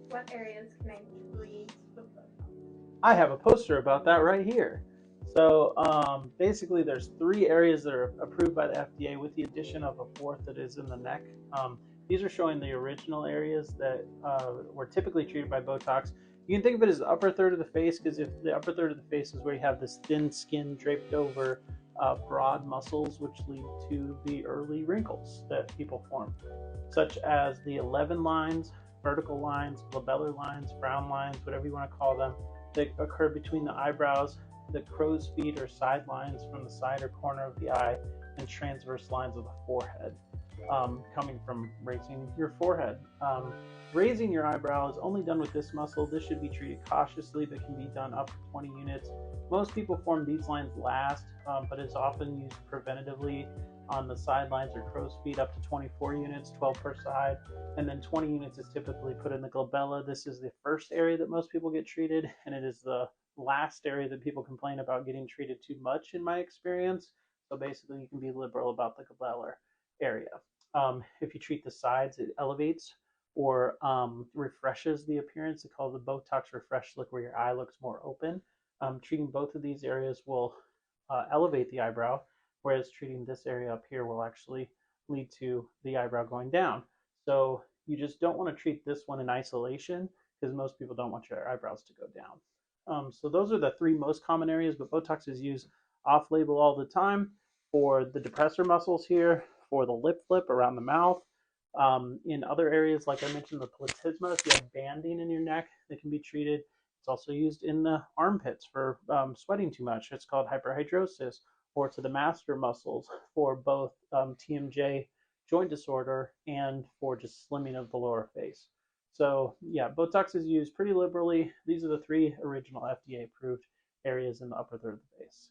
What areas can I treat with Botox? I have a poster about that right here. So basically, there's 3 areas that are approved by the FDA, with the addition of a fourth that is in the neck. These are showing the original areas that were typically treated by Botox. You can think of it as the upper third of the face, because if the upper third of the face is where you have this thin skin draped over broad muscles, which lead to the early wrinkles that people form, such as the 11 lines, vertical lines, glabellar lines, frown lines, whatever you want to call them, that occur between the eyebrows, the crow's feet or side lines from the side or corner of the eye, and transverse lines of the forehead, coming from raising your forehead. Raising your eyebrow is only done with this muscle. This should be treated cautiously, but can be done up to 20 units. Most people form these lines last, but is often used preventatively on the sidelines or crow's feet, up to 24 units, 12 per side, and then 20 units is typically put in the glabella. This is the first area that most people get treated, and it is the last area that people complain about getting treated too much, in my experience. So basically, you can be liberal about the glabellar area. If you treat the sides, it elevates or refreshes the appearance. They call it the Botox refresh look, where your eye looks more open. Treating both of these areas will elevate the eyebrow, whereas treating this area up here will actually lead to the eyebrow going down. So you just don't want to treat this one in isolation, because most people don't want your eyebrows to go down. So those are the 3 most common areas, but Botox is used off-label all the time for the depressor muscles here, for the lip flip around the mouth. In other areas, like I mentioned, the platysma, if you have banding in your neck, that can be treated. It's also used in the armpits for sweating too much. It's called hyperhidrosis, or to the masseter muscles for both TMJ joint disorder and for just slimming of the lower face. So yeah, Botox is used pretty liberally. These are the 3 original FDA approved areas in the upper third of the face.